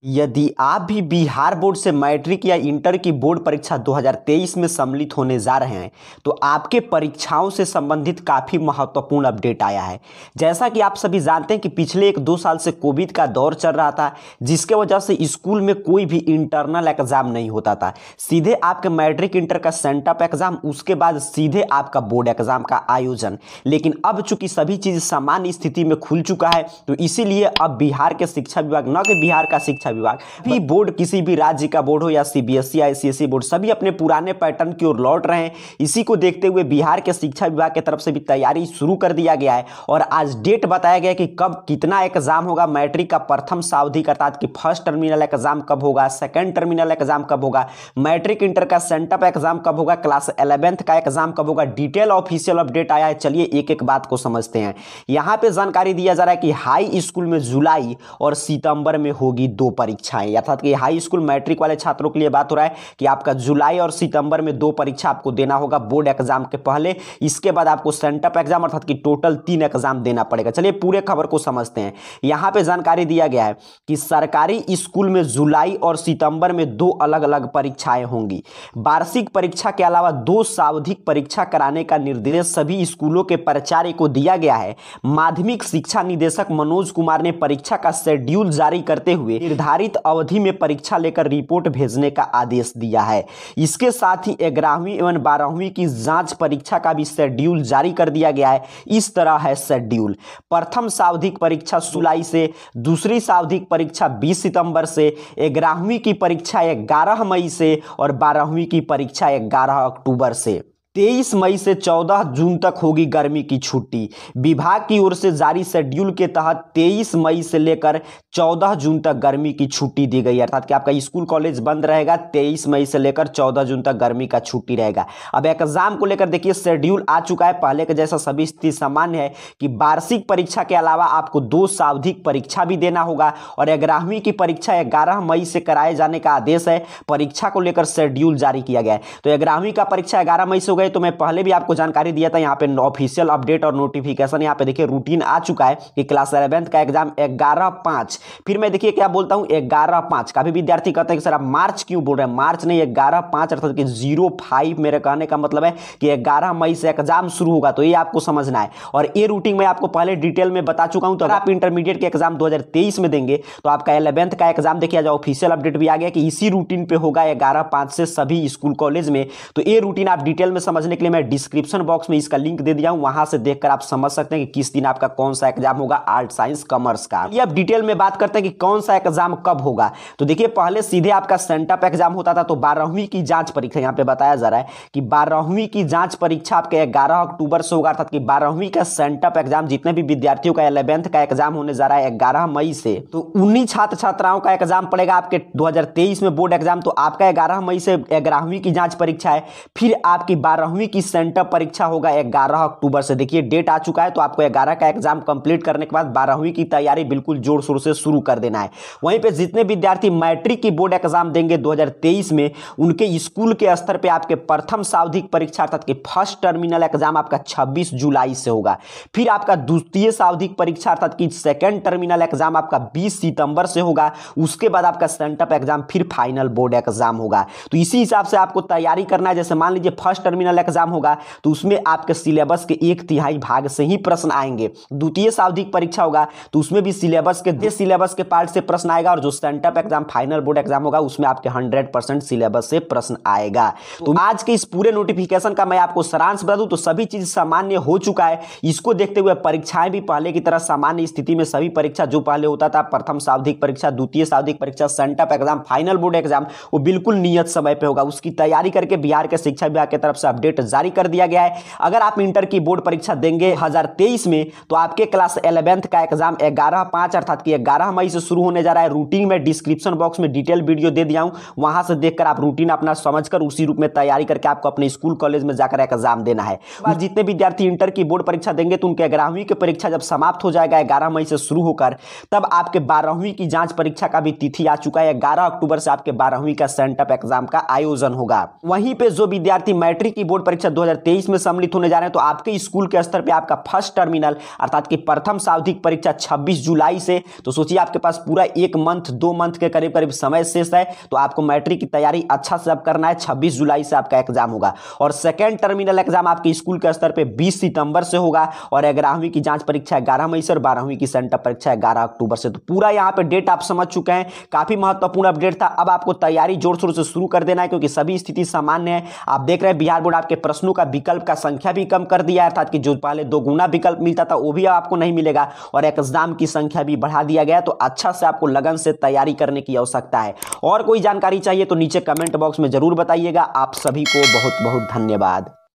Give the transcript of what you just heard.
यदि आप भी बिहार बोर्ड से मैट्रिक या इंटर की बोर्ड परीक्षा 2023 में सम्मिलित होने जा रहे हैं तो आपके परीक्षाओं से संबंधित काफ़ी महत्वपूर्ण अपडेट आया है। जैसा कि आप सभी जानते हैं कि पिछले 1-2 साल से कोविड का दौर चल रहा था, जिसके वजह से स्कूल में कोई भी इंटरनल एग्जाम नहीं होता था। सीधे आपके मैट्रिक इंटर का सेंटअप एग्जाम, उसके बाद सीधे आपका बोर्ड एग्जाम का आयोजन। लेकिन अब चूंकि सभी चीज़ सामान्य स्थिति में खुल चुका है, तो इसीलिए अब बिहार के शिक्षा विभाग, न कि बिहार का शिक्षा विभाग भी बोर्ड, किसी भी राज्य का बोर्ड हो या सीबीएसई आईसीएसई बोर्ड, सभी अपने पुराने पैटर्न की ओर लौट रहे हैं। इसी को देखते हुए बिहार के शिक्षा विभाग की तरफ से भी तैयारी शुरू कर दिया गया है और आज डेट बताया गया कि कब कितना एग्जाम होगा। मैट्रिक का प्रथम सावधिक अर्थात कि फर्स्ट टर्मिनल एग्जाम कब होगा, सेकंड टर्मिनल एग्जाम कब होगा, मैट्रिक इंटर का सेंटअप एग्जाम कब होगा, क्लास 11th का एग्जाम कब होगा। डिटेल ऑफिशियल अपडेट आया है। चलिए एक एक बात को समझते हैं। यहां पे जानकारी दिया जा रहा है कि हाई स्कूल में जुलाई और सितंबर में होगी 2 परीक्षाएं, अर्थात कि हाई स्कूल मैट्रिक वाले छात्रों के लिए बात हो रहा है कि आपका जुलाई और सितंबर में 2 परीक्षा आपको देना होगा बोर्ड एग्जाम के पहले। इसके बाद आपको सेंटअप एग्जाम अर्थात कि टोटल 3 एग्जाम देना पड़ेगा। चलिए पूरे खबर को समझते हैं। यहां पे जानकारी दिया गया है कि सरकारी स्कूल में जुलाई और सितंबर में 2 अलग अलग परीक्षाएं होंगी। वार्षिक परीक्षा के अलावा 2 सावधिक परीक्षा कराने का निर्देश सभी स्कूलों के प्राचार्य को दिया गया है। माध्यमिक शिक्षा निदेशक मनोज कुमार ने परीक्षा का शेड्यूल जारी करते हुए निर्धारित अवधि में परीक्षा लेकर रिपोर्ट भेजने का आदेश दिया है। इसके साथ ही 11वीं एवं 12वीं की जांच परीक्षा का भी शेड्यूल जारी कर दिया गया है। इस तरह है शेड्यूल। प्रथम सावधिक परीक्षा जुलाई से, दूसरी सावधिक परीक्षा 20 सितंबर से, 11वीं की परीक्षा 11 मई से और 12वीं की परीक्षा 11 अक्टूबर से। 23 मई से 14 जून तक होगी गर्मी की छुट्टी। विभाग की ओर से जारी शेड्यूल के तहत 23 मई से लेकर 14 जून तक गर्मी की छुट्टी दी गई है, अर्थात कि आपका स्कूल कॉलेज बंद रहेगा। 23 मई से लेकर 14 जून तक गर्मी का छुट्टी रहेगा। अब एग्जाम को लेकर देखिए शेड्यूल आ चुका है। पहले के जैसा सभी स्थिति सामान्य है कि वार्षिक परीक्षा के अलावा आपको 2 सावधिक परीक्षा भी देना होगा और 11वीं की परीक्षा 11 मई से कराए जाने का आदेश है। परीक्षा को लेकर शेड्यूल जारी किया गया है। तो 11वीं का परीक्षा 11 मई से हो गई। तो मैं पहले भी आपको जानकारी दिया था। यहाँ पे ऑफिशियल अपडेट और नोटिफिकेशन यहाँ पे देखिए रूटीन आ चुका है कि क्लास 11th का एग्जाम 11/5। फिर मैं देखिए क्या बोलता हूँ 11/5। काफी विद्यार्थी कहते हैं कि सर आप मार्च क्यों बोल रहे हैं? मार्च नहीं, 11/5 अर्थात कि 05। मेरे कहने का मतलब है कि 11 मई से एग्जाम शुरू होगा। तो ये आपको समझना है और ये रूटीन मैं आपको पहले डिटेल में बता चुका हूं। तो अगर आप इंटरमीडिएट के एग्जाम 2023 में देंगे तो आपका 11th का एग्जाम देखिए, आज ऑफिशियल अपडेट भी आ गया कि इसी रूटीन पे होगा 11/5 से सभी स्कूल कॉलेज में। तो ये रूटीन आप डिटेल में समझने के लिए मैं डिस्क्रिप्शन बॉक्स में इसका लिंक दे दिया हूं, वहां से देखकर आप समझ सकते हैं कि किस दिन आपका कौन सा एग्जाम होगा आर्ट साइंस कॉमर्स का। ये अब डिटेल में बात करते हैं कि कौन सा एग्जाम कब होगा। तो देखिए पहले सीधे आपका सेंटअप एग्जाम होता था। तो 12वीं की जांच परीक्षा यहां पे बताया जा रहा है कि 12वीं की जांच परीक्षा आपके 11 अक्टूबर से होगा, अर्थात कि 12वीं का सेंटअप एग्जाम जितने भी विद्यार्थियों का 11th का एग्जाम होने जा रहा है 11 मई से। तो 19 छात्र छात्राओं का एग्जाम पड़ेगा आपके 2023 में बोर्ड एग्जाम। तो आपका 11 मई से 11वीं की जांच परीक्षा है। फिर आपकी 12वीं की सेंटअप परीक्षा होगा 11 अक्टूबर से। देखिए डेट आ चुका है। तो आपको 11 का एग्जाम कंप्लीट करने के बाद 12वीं की तैयारी बिल्कुल जोर शोर से शुरू कर देना है। वहीं पे जितने विद्यार्थी मैट्रिक की बोर्ड एग्जाम देंगे 2023 में, उनके स्कूल के स्तर पे आपके प्रथम सावधिक परीक्षा अर्थात कि फर्स्ट टर्मिनल एग्जाम आपका 26 जुलाई से होगा। फिर आपका द्वितीय सावधिक परीक्षा अर्थात कि सेकंड टर्मिनल एग्जाम आपका 20 सितंबर से होगा। उसके बाद आपका सेंटअप एग्जाम, फिर फाइनल बोर्ड एग्जाम होगा। तो इसी हिसाब से आपको तैयारी करना है। जैसे मान लीजिए फर्स्ट टर्मिनल एग्जाम होगा तो उसमें आपके सिलेबस के 1/3 भाग से ही प्रश्न आएंगे। द्वितीय सावधिक परीक्षा होगा तो उसमें भी सिलेबस के पार्ट से प्रश्न आएगा और जो sent up exam final board exam होगा उसमें आपके 100% सिलेबस से प्रश्न आएगा। तो आज के इस पूरे नोटिफिकेशन का मैं आपको सारांश बता दूं तो सभी चीज सामान्य हो चुका है। इसको देखते हुए परीक्षाएं भी पहले की तरह सामान्य स्थिति में सभी परीक्षा जो पहले होता था, प्रथम सावधिक परीक्षा, द्वितीय सावधिक परीक्षा, sent up exam, final board exam, वो बिल्कुल नियत समय पे होगा। उसकी तैयारी करके बिहार के शिक्षा विभाग की तरफ से अपडेट जारी कर दिया गया है। अगर आप इंटर की बोर्ड परीक्षा देंगे 2023 में तो आपके क्लास 11th का एग्जाम 11/5 अर्थात कि 11 मई से शुरू होने जा रहा है। रूटीन में डिस्क्रिप्शन बॉक्स में डिटेल वीडियो दे दिया हूं, वहां से देखकर आप रूटीन अपना समझकर उसी रूप में तैयारी करके आपको अपने स्कूल कॉलेज में जाकर एग्जाम देना है। जितने विद्यार्थी इंटर की बोर्ड परीक्षा देंगे तो उनके 11वीं की परीक्षा जब समाप्त हो जाएगा 11 मई से शुरू होकर, तब आपके 12वीं की जांच परीक्षा का भी तिथि आ चुका है। 11 अक्टूबर से आपके 12वीं का सेंटअप एग्जाम का आयोजन होगा। वहीं पे जो विद्यार्थी मैट्रिक की बोर्ड परीक्षा 2023 में सम्मिलित होने जा रहे हैं तो आपके स्कूल के स्तर पे आपका फर्स्ट टर्मिनल अर्थात कि प्रथम सावधिक परीक्षा 26 जुलाई से, तो सोचिए आपके पास पूरा 1 मंथ 2 मंथ के करीब करीब समय शेष है। तो आपको मैट्रिक की तैयारी अच्छा से अब करना है। 26 जुलाई से आपका एग्जाम होगा और सेकेंड टर्मिनल एग्जाम आपके स्कूल के स्तर पे 20 सितंबर से होगा और 11वीं की जांच परीक्षा 11 मई से और 12वीं की सेंटर परीक्षा 11 अक्टूबर से। तो पूरा यहाँ पे डेट आप समझ चुके हैं, काफी महत्वपूर्ण अपडेट था। अब आपको तैयारी जोर शोर से शुरू कर देना है क्योंकि सभी स्थिति सामान्य है। आप देख रहे हैं बिहार बोर्ड आपके प्रश्नों का विकल्प का संख्या भी कम कर दिया है, अर्थात कि जो पहले 2 गुना विकल्प मिलता था वो भी आपको नहीं मिलेगा और एग्जाम की संख्या भी बढ़ा दिया गया। तो अच्छा से आपको लगन से तैयारी करने की आवश्यकता है। और कोई जानकारी चाहिए तो नीचे कमेंट बॉक्स में जरूर बताइएगा। आप सभी को बहुत बहुत धन्यवाद।